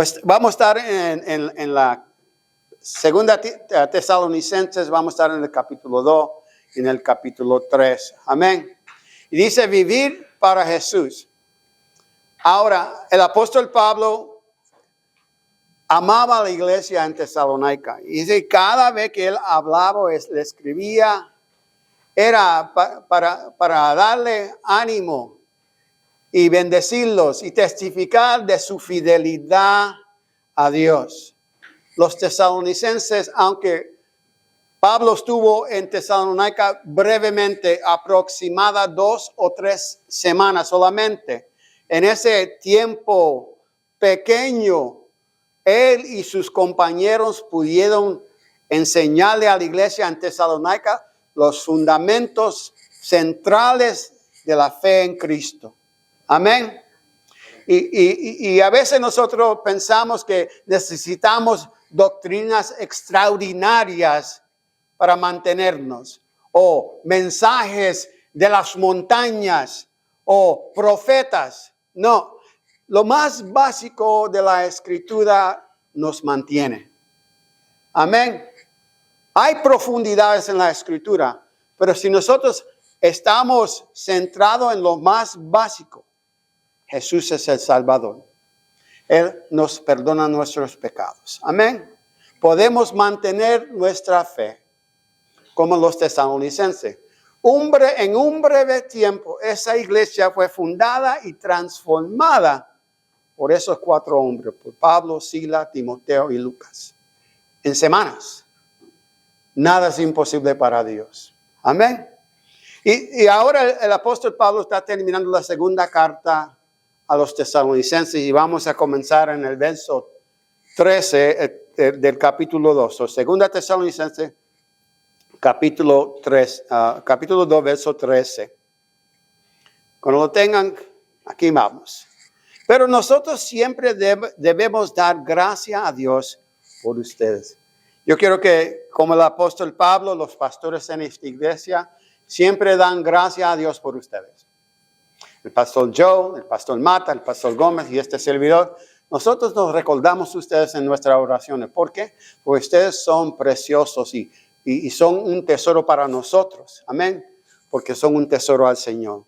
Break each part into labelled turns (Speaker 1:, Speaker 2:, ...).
Speaker 1: Pues vamos a estar en la segunda Tesalonicenses, vamos a estar en el capítulo 2 y en el capítulo 3. Amén. Y dice vivir para Jesús. Ahora, el apóstol Pablo amaba a la iglesia en Tesalónica. Y dice, cada vez que él hablaba o le escribía, era para darle ánimo y bendecirlos y testificar de su fidelidad a Dios. Los tesalonicenses, aunque Pablo estuvo en Tesalónica brevemente, aproximada 2 o 3 semanas solamente, en ese tiempo pequeño, él y sus compañeros pudieron enseñarle a la iglesia en Tesalónica los fundamentos centrales de la fe en Cristo. Amén. Y a veces nosotros pensamos que necesitamos doctrinas extraordinarias para mantenernos, o mensajes de las montañas, o profetas. No, lo más básico de la Escritura nos mantiene. Amén. Hay profundidades en la Escritura, pero si nosotros estamos centrados en lo más básico, Jesús es el Salvador. Él nos perdona nuestros pecados. Amén. Podemos mantener nuestra fe como los tesalonicenses. En un breve tiempo, esa iglesia fue fundada y transformada por esos 4 hombres, por Pablo, Silas, Timoteo y Lucas. En semanas. Nada es imposible para Dios. Amén. Y ahora el apóstol Pablo está terminando la segunda carta a los tesalonicenses y vamos a comenzar en el verso 13 del capítulo 2. O segunda Tesalonicenses, capítulo 2, verso 13. Cuando lo tengan, aquí vamos. Pero nosotros siempre debemos dar gracia a Dios por ustedes. Yo quiero que, como el apóstol Pablo, los pastores en esta iglesia, siempre dan gracia a Dios por ustedes. El pastor Joe, el pastor Mata, el pastor Gómez y este servidor, nosotros nos recordamos ustedes en nuestras oraciones. ¿Por qué? Porque ustedes son preciosos y son un tesoro para nosotros. Amén. Porque son un tesoro al Señor.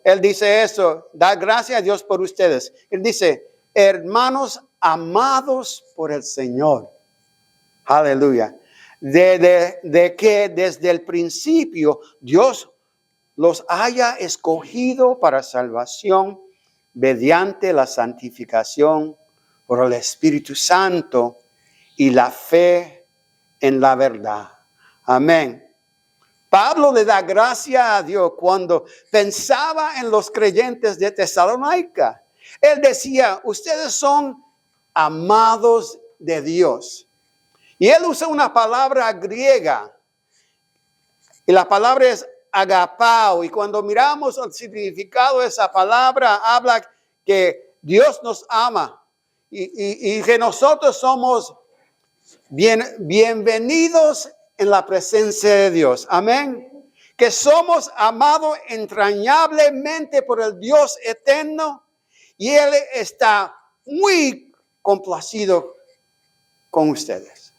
Speaker 1: Él dice eso, da gracias a Dios por ustedes. Él dice, hermanos amados por el Señor. Aleluya. De que desde el principio Dios los haya escogido para salvación mediante la santificación por el Espíritu Santo y la fe en la verdad. Amén. Pablo le da gracia a Dios cuando pensaba en los creyentes de Tesalónica. Él decía, ustedes son amados de Dios. Y él usa una palabra griega. Y la palabra es agapao. Y cuando miramos el significado de esa palabra, habla que Dios nos ama. Y que nosotros somos bienvenidos en la presencia de Dios. Amén. Que somos amados entrañablemente por el Dios eterno. Y Él está muy complacido con ustedes.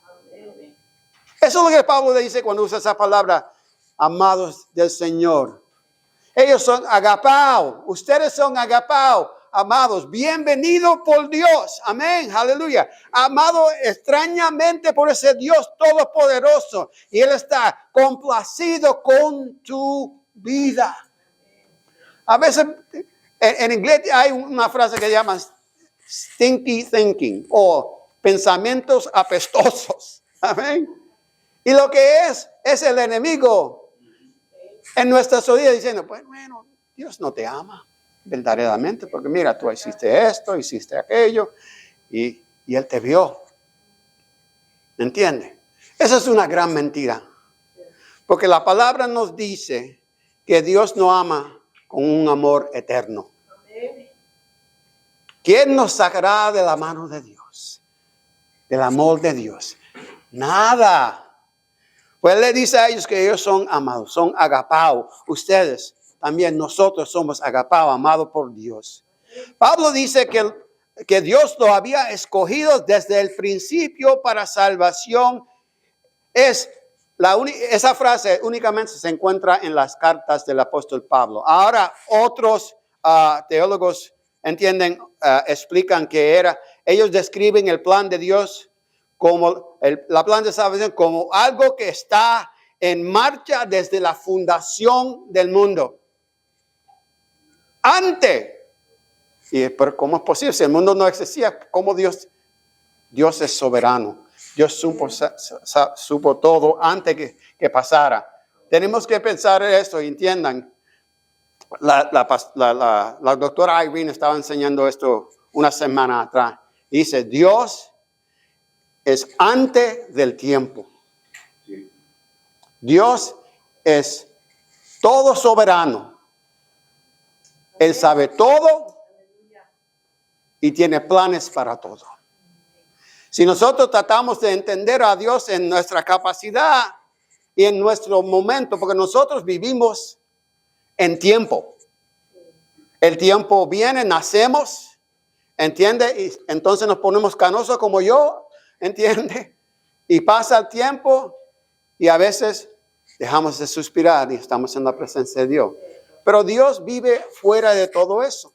Speaker 1: Eso es lo que Pablo le dice cuando usa esa palabra, amados del Señor. Ellos son agapao. Ustedes son agapao. Amados, bienvenidos por Dios. Amén, aleluya. Amado extrañamente por ese Dios todopoderoso. Y Él está complacido con tu vida. A veces en inglés hay una frase que llama stinky thinking o pensamientos apestosos. Amén. Y lo que es el enemigo en nuestras oídas diciendo, pues bueno, Dios no te ama verdaderamente, porque mira, tú hiciste esto, hiciste aquello, y Él te vio. ¿Entiende? Esa es una gran mentira. Porque la palabra nos dice que Dios nos ama con un amor eterno. ¿Quién nos sacará de la mano de Dios? Del amor de Dios. Nada. Pues le dice a ellos que ellos son amados, son agapao. Ustedes también, nosotros somos agapao, amados por Dios. Pablo dice que que Dios lo había escogido desde el principio para salvación. Esa frase únicamente se encuentra en las cartas del apóstol Pablo. Ahora otros teólogos explican que ellos describen el plan de Dios como la plan de salvación como algo que está en marcha desde la fundación del mundo. Pero ¿cómo es posible? Si el mundo no existía, ¿cómo Dios es soberano? Dios supo todo antes que pasara. Tenemos que pensar en esto y entiendan. La doctora Irene estaba enseñando esto una semana atrás. Dice, Dios es antes del tiempo. Dios es todo soberano. Él sabe todo y tiene planes para todo. Si nosotros tratamos de entender a Dios en nuestra capacidad y en nuestro momento, porque nosotros vivimos en tiempo. El tiempo viene, nacemos, ¿entiende? Y entonces nos ponemos canosos como yo, ¿entiende? Y pasa el tiempo y a veces dejamos de suspirar y estamos en la presencia de Dios. Pero Dios vive fuera de todo eso.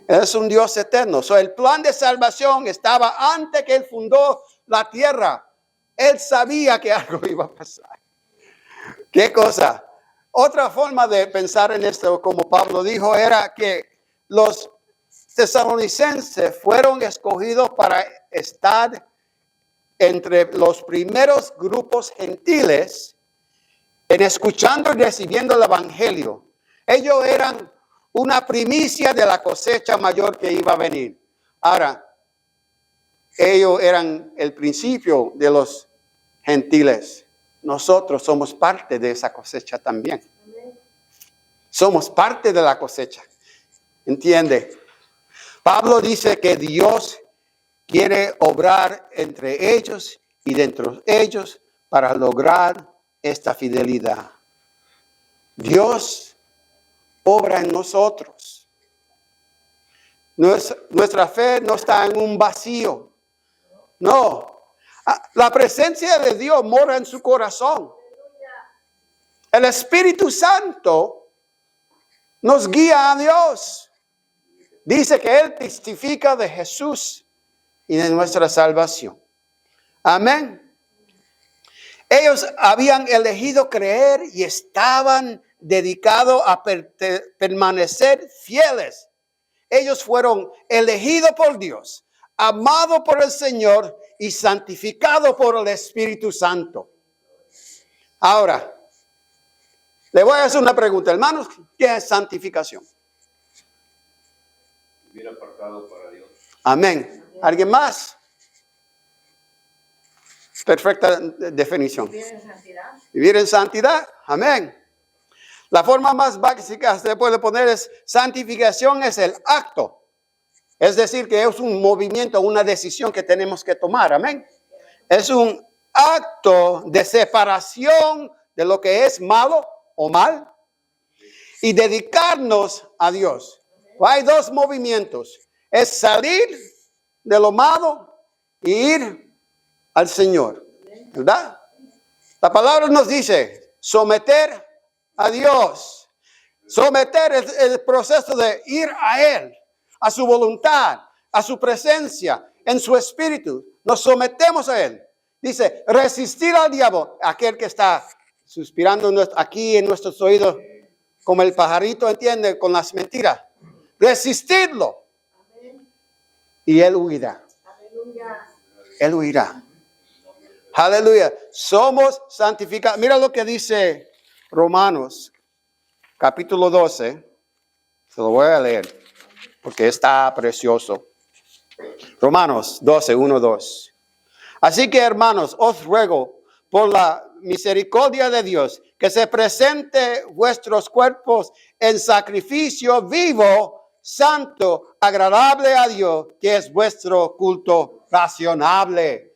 Speaker 1: Es un Dios eterno. El plan de salvación estaba antes que Él fundó la tierra. Él sabía que algo iba a pasar. ¿Qué cosa? Otra forma de pensar en esto, como Pablo dijo, era que los tesalonicenses fueron escogidos para estar entre los primeros grupos gentiles en escuchando y recibiendo el evangelio. Ellos eran una primicia de la cosecha mayor que iba a venir. Ahora, ellos eran el principio de los gentiles. Nosotros somos parte de esa cosecha también. Somos parte de la cosecha. ¿Entiende? Pablo dice que Dios quiere obrar entre ellos y dentro de ellos para lograr esta fidelidad. Dios obra en nosotros. Nuestra fe no está en un vacío. No. La presencia de Dios mora en su corazón. El Espíritu Santo nos guía a Dios. Dice que Él testifica de Jesús y de nuestra salvación. Amén. Ellos habían elegido creer y estaban dedicados a permanecer fieles. Ellos fueron elegidos por Dios, amados por el Señor y santificados por el Espíritu Santo. Ahora, le voy a hacer una pregunta, hermanos. ¿Qué es santificación?
Speaker 2: Vivir apartado para Dios.
Speaker 1: Amén. ¿Alguien más? Perfecta definición.
Speaker 3: Vivir en santidad.
Speaker 1: Vivir en santidad. Amén. La forma más básica que se puede poner es santificación es el acto. Es decir, que es un movimiento, una decisión que tenemos que tomar. Amén. Es un acto de separación de lo que es malo o mal y dedicarnos a Dios. Hay dos movimientos. Es salir de lo malo y ir al Señor. ¿Verdad? La palabra nos dice someter a Dios. Someter es el proceso de ir a Él, a su voluntad, a su presencia, en su espíritu. Nos sometemos a Él. Dice, resistir al diablo, aquel que está suspirando aquí en nuestros oídos, como el pajarito, entiende, con las mentiras. Resistirlo. Y Él huirá.
Speaker 3: Aleluya.
Speaker 1: Él huirá. Aleluya. Somos santificados. Mira lo que dice Romanos, capítulo 12. Se lo voy a leer porque está precioso. Romanos 12, 1, 2. Así que, hermanos, os ruego por la misericordia de Dios que se presente vuestros cuerpos en sacrificio vivo, santo, agradable a Dios, que es vuestro culto racionable.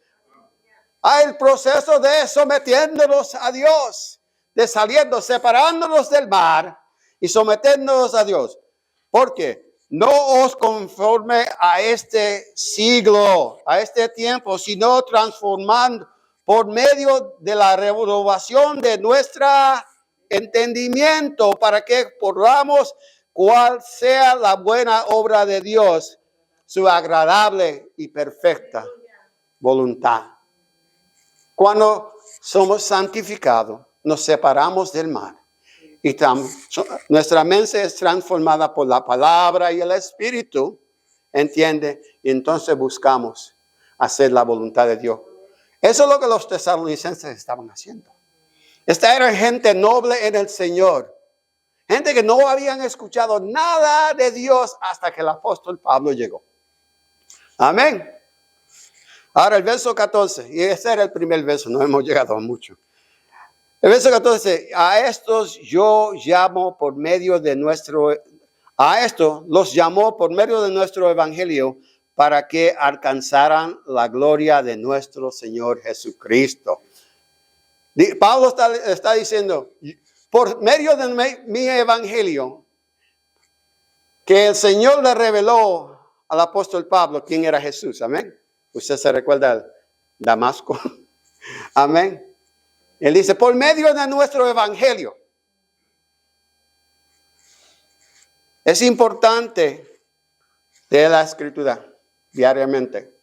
Speaker 1: Hay el proceso de sometiéndonos a Dios, de saliendo, separándonos del mar y sometiéndonos a Dios. Porque no os conforme a este siglo, a este tiempo, sino transformando por medio de la renovación de nuestro entendimiento para que podamos cuál sea la buena obra de Dios, su agradable y perfecta voluntad. Cuando somos santificados, nos separamos del mal. Y nuestra mente es transformada por la palabra y el Espíritu, ¿entiende? Y entonces buscamos hacer la voluntad de Dios. Eso es lo que los tesalonicenses estaban haciendo. Esta era gente noble en el Señor. Gente que no habían escuchado nada de Dios hasta que el apóstol Pablo llegó. Amén. Ahora el verso 14, y ese era el primer verso, no hemos llegado a mucho. El verso 14, a estos yo llamo por medio de a estos los llamó por medio de nuestro evangelio para que alcanzaran la gloria de nuestro Señor Jesucristo. Pablo está diciendo, por medio de mi evangelio, que el Señor le reveló al apóstol Pablo quién era Jesús. Amén. Usted se recuerda de Damasco. Amén. Él dice, por medio de nuestro evangelio. Es importante leer la escritura diariamente.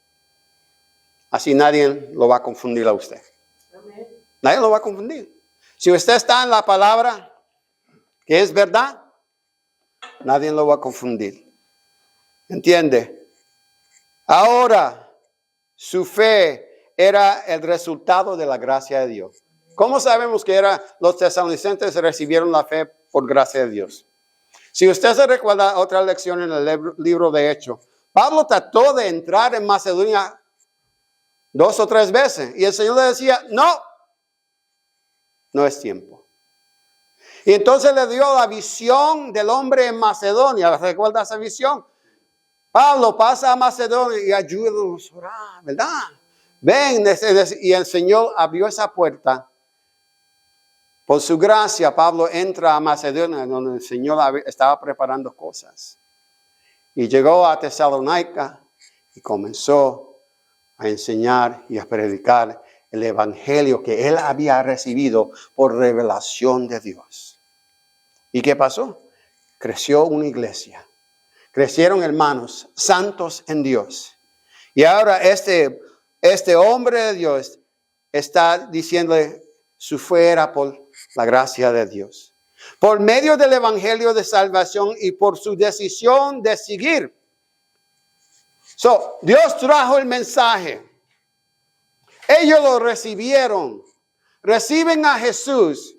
Speaker 1: Así nadie lo va a confundir a usted. Amén. Nadie lo va a confundir. Si usted está en la palabra, que es verdad, nadie lo va a confundir. ¿Entiende? Ahora, su fe era el resultado de la gracia de Dios. ¿Cómo sabemos que los tesalonicenses recibieron la fe por gracia de Dios? Si usted se recuerda otra lección en el libro de Hechos, Pablo trató de entrar en Macedonia 2 o 3 veces y el Señor le decía, no es tiempo. Y entonces le dio la visión del hombre en Macedonia. ¿Recuerda esa visión? Pablo, pasa a Macedonia y ayúdanos a orar, ¿verdad? Ven, y el Señor abrió esa puerta. Por su gracia, Pablo entra a Macedonia, donde el Señor estaba preparando cosas. Y llegó a Tesalónica y comenzó a enseñar y a predicar el evangelio que él había recibido por revelación de Dios. ¿Y qué pasó? Creció una iglesia. Crecieron hermanos santos en Dios. Y ahora este hombre de Dios está diciéndole su fe era por la gracia de Dios. Por medio del evangelio de salvación y por su decisión de seguir. Dios trajo el mensaje. Ellos lo recibieron. Reciben a Jesús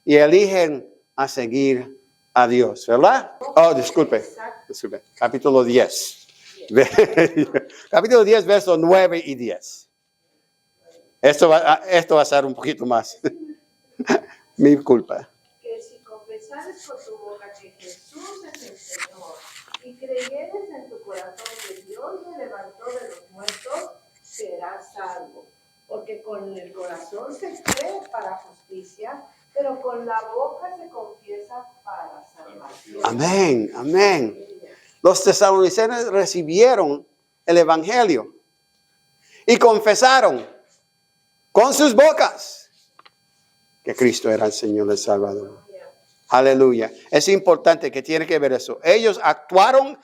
Speaker 1: y eligen a seguir a Dios, ¿verdad? Oh, disculpe. Capítulo 10. Capítulo 10, versos 9 y 10. Esto va a ser un poquito más. Mi culpa.
Speaker 2: Que si confesares con tu boca que Jesús es el Señor y creyeres en tu corazón que Dios le levantó de los muertos, serás salvo. Porque con el corazón se cree para justicia, pero con la boca se confiesa para salvación.
Speaker 1: Amén, amén. Los tesalonicenses recibieron el evangelio y confesaron con sus bocas que Cristo era el Señor del Salvador. Aleluya. Es importante que tiene que ver eso. Ellos actuaron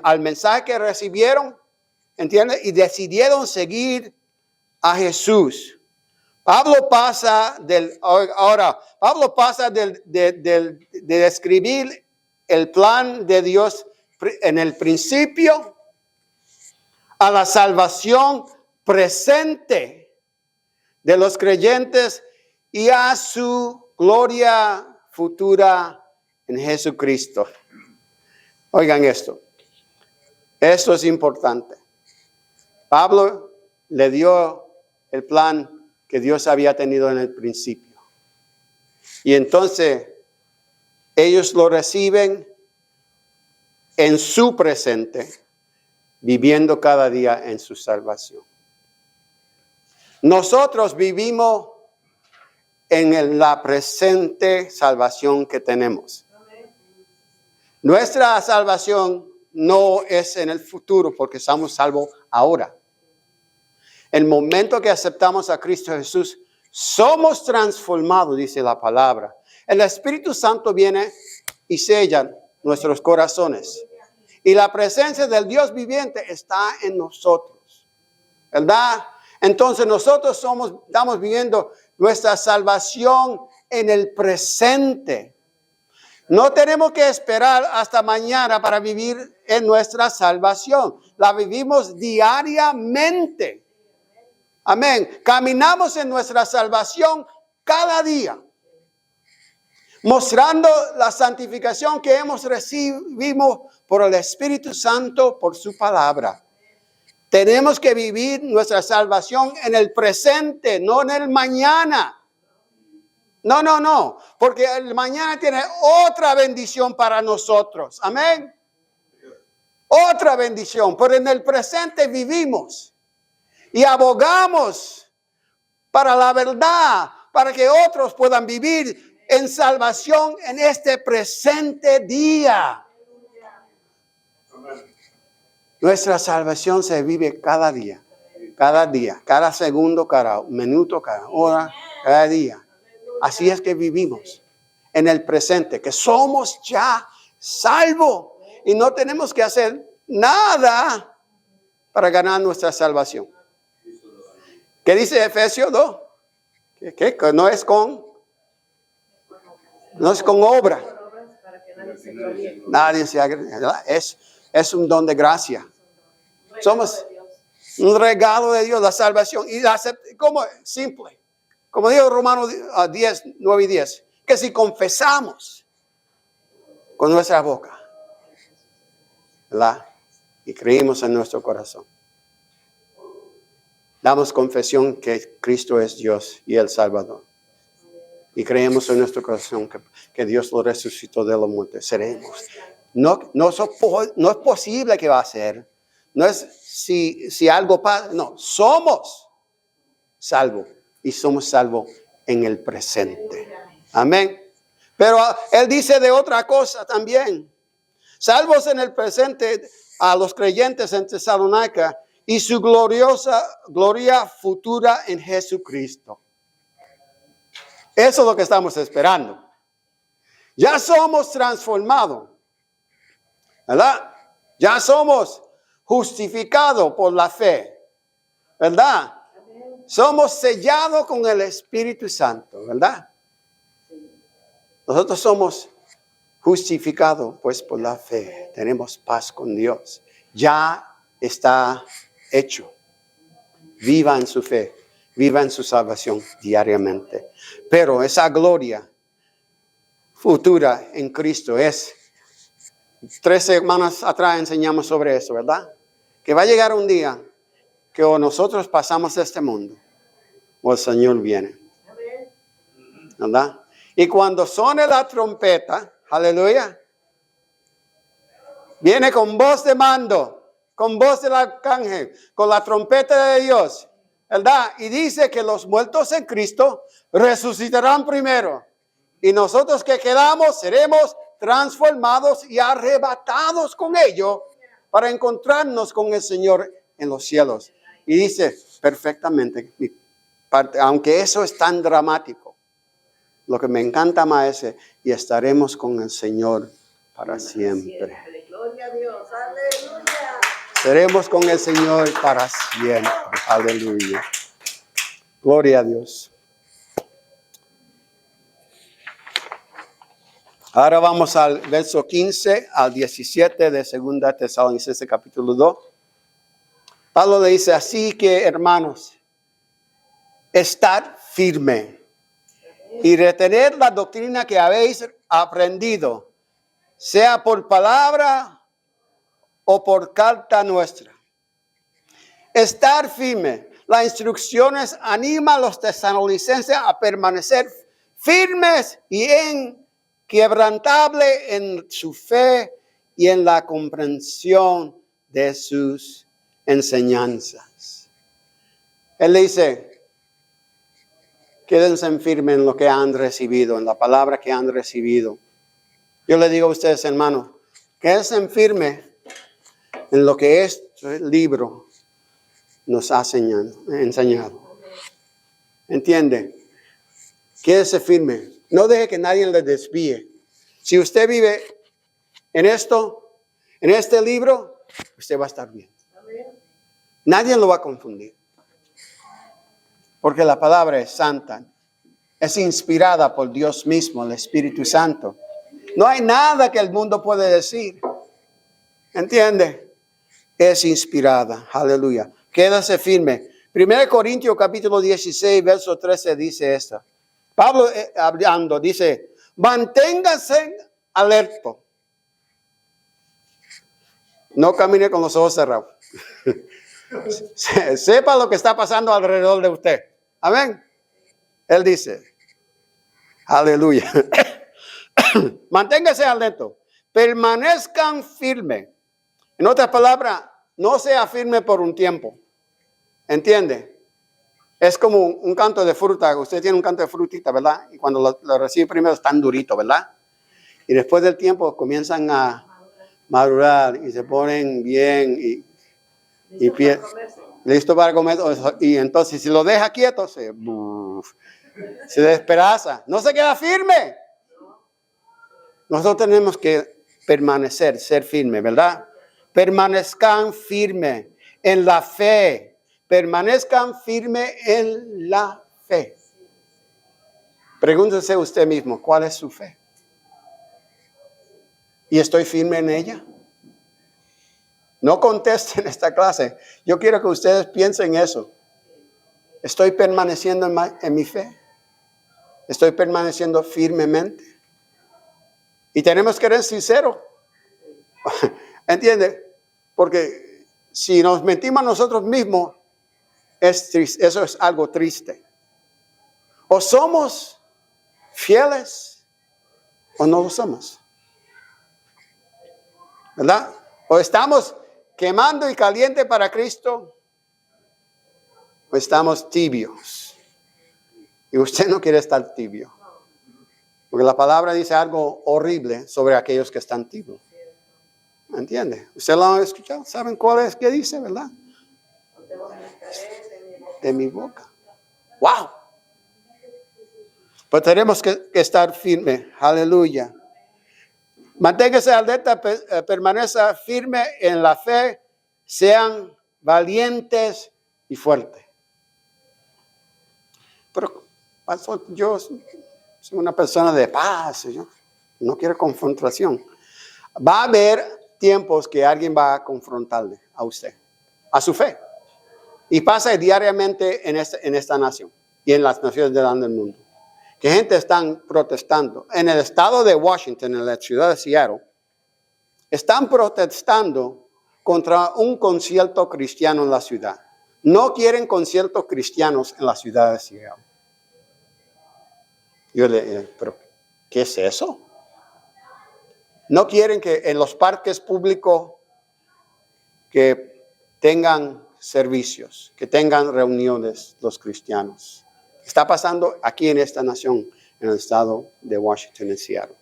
Speaker 1: al mensaje que recibieron, ¿entiendes? Y decidieron seguir a Jesús. Pablo pasa de describir el plan de Dios en el principio a la salvación presente de los creyentes y a su gloria futura en Jesucristo. Oigan esto. Esto es importante. Pablo le dio el plan que Dios había tenido en el principio. Y entonces ellos lo reciben en su presente, viviendo cada día en su salvación. Nosotros vivimos en la presente salvación que tenemos. Nuestra salvación no es en el futuro porque estamos salvos ahora. El momento que aceptamos a Cristo Jesús, somos transformados, dice la palabra. El Espíritu Santo viene y sella nuestros corazones. Y la presencia del Dios viviente está en nosotros. ¿Verdad? Entonces nosotros estamos viviendo nuestra salvación en el presente. No tenemos que esperar hasta mañana para vivir en nuestra salvación. La vivimos diariamente. Amén. Caminamos en nuestra salvación cada día, mostrando la santificación que hemos recibido por el Espíritu Santo, por su palabra. Tenemos que vivir nuestra salvación en el presente, no en el mañana. No, porque el mañana tiene otra bendición para nosotros. Amén. Otra bendición, pero en el presente vivimos. Y abogamos para la verdad, para que otros puedan vivir en salvación en este presente día. Nuestra salvación se vive cada día, cada segundo, cada minuto, cada hora, cada día. Así es que vivimos en el presente, que somos ya salvos y no tenemos que hacer nada para ganar nuestra salvación. ¿Qué dice Efesios 2? Que no es con obra. Nadie se agrada. Es un don de gracia. Somos un regalo de Dios, la salvación. Y como simple. Como dijo Romanos 10, 9 y 10. Que si confesamos con nuestra boca, ¿verdad? Y creímos en nuestro corazón, damos confesión que Cristo es Dios y el Salvador. Y creemos en nuestro corazón que Dios lo resucitó de la muerte. Seremos. No es posible que va a ser. No es si algo pasa. No, somos salvos. Y somos salvos en el presente. Amén. Pero Él dice de otra cosa también. Salvos en el presente a los creyentes en Tesalónica y su gloria futura en Jesucristo. Eso es lo que estamos esperando. Ya somos transformados, ¿verdad? Ya somos justificados por la fe, ¿verdad? Somos sellados con el Espíritu Santo, ¿verdad? Nosotros somos justificados pues por la fe. Tenemos paz con Dios. Ya está hecho. Viva en su fe. Viva en su salvación diariamente. Pero esa gloria futura en Cristo es. 3 semanas atrás enseñamos sobre eso, ¿verdad? Que va a llegar un día que o nosotros pasamos de este mundo o el Señor viene. ¿Verdad? Y cuando suene la trompeta, aleluya, viene con voz de mando, con voz del arcángel, con la trompeta de Dios, ¿verdad? Y dice que los muertos en Cristo resucitarán primero. Y nosotros que quedamos seremos transformados y arrebatados con ellos para encontrarnos con el Señor en los cielos. Y dice perfectamente, aunque eso es tan dramático, lo que me encanta más es, y estaremos con el Señor para siempre.
Speaker 2: Gloria a Dios, aleluya.
Speaker 1: Seremos con el Señor para siempre. Aleluya. Gloria a Dios. Ahora vamos al verso 15 al 17 de 2 Tesalonicenses capítulo 2. Pablo le dice, así que hermanos, estad firme y retener la doctrina que habéis aprendido, sea por palabra o por carta nuestra. Estar firme. Las instrucciones anima a los tesalonicenses a permanecer firmes y inquebrantable en su fe y en la comprensión de sus enseñanzas. Él dice, quédense firmes en lo que han recibido, en la palabra que han recibido. Yo le digo a ustedes, hermanos, quédense firmes en lo que este libro nos ha enseñado. ¿Entiende? Quédese firme. No deje que nadie le desvíe. Si usted vive en esto, en este libro, usted va a estar bien. Nadie lo va a confundir. Porque la palabra es santa. Es inspirada por Dios mismo, el Espíritu Santo. No hay nada que el mundo puede decir. ¿Entiende? Es inspirada. Aleluya. Quédase firme. 1 Corintios capítulo 16, verso 13 dice esto. Pablo hablando dice, manténgase alerta. No camine con los ojos cerrados. Sepa lo que está pasando alrededor de usted. Amén. Él dice, aleluya. Manténgase alerta. Permanezcan firmes. En otras palabras, no sea firme por un tiempo. ¿Entiende? Es como un canto de fruta. Usted tiene un canto de frutita, ¿verdad? Y cuando lo recibe primero están duritos, ¿verdad? Y después del tiempo comienzan a madurar y se ponen bien listo para comer. Y entonces si lo deja quieto, se despedaza. No se queda firme. Nosotros tenemos que permanecer, ser firmes, ¿verdad? Permanezcan firmes en la fe. Permanezcan firmes en la fe. Pregúntese usted mismo, ¿cuál es su fe? ¿Y estoy firme en ella? No contesten esta clase. Yo quiero que ustedes piensen eso. ¿Estoy permaneciendo en mi fe? ¿Estoy permaneciendo firmemente? Y tenemos que ser sinceros. ¿Entiende? Porque si nos mentimos a nosotros mismos, eso es algo triste. O somos fieles o no lo somos. ¿Verdad? O estamos quemando y caliente para Cristo o estamos tibios. Y usted no quiere estar tibio. Porque la palabra dice algo horrible sobre aquellos que están tibios. ¿Entiende? ¿Usted lo ha escuchado? ¿Saben cuál es que dice, verdad? De mi boca. ¡Wow! Pues tenemos que estar firmes. Aleluya. Manténgase alerta, permanezca firme en la fe, sean valientes y fuertes. Pero, pastor, yo soy una persona de paz, yo no quiero confrontación. Va a haber tiempos que alguien va a confrontarle a usted, a su fe. Y pasa diariamente en esta nación y en las naciones del mundo. Que gente están protestando. En el estado de Washington, en la ciudad de Seattle, están protestando contra un concierto cristiano en la ciudad. No quieren conciertos cristianos en la ciudad de Seattle. Yo le digo, ¿pero qué es eso? No quieren que en los parques públicos que tengan servicios, que tengan reuniones los cristianos. Está pasando aquí en esta nación, en el estado de Washington, en Seattle.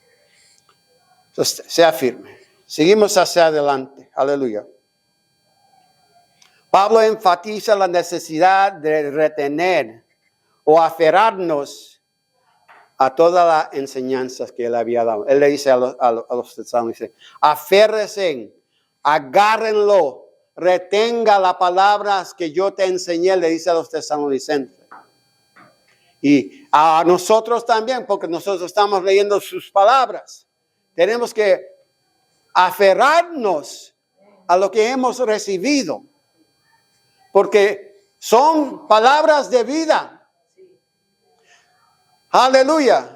Speaker 1: Entonces, sea firme. Seguimos hacia adelante. Aleluya. Pablo enfatiza la necesidad de retener o aferrarnos a todas las enseñanzas que él había dado. Él le dice a los tesalonicenses, aférrense, agárrenlo, retenga las palabras que yo te enseñé, le dice a los tesalonicenses. Y a nosotros también, porque nosotros estamos leyendo sus palabras. Tenemos que aferrarnos a lo que hemos recibido. Porque son palabras de vida. Aleluya.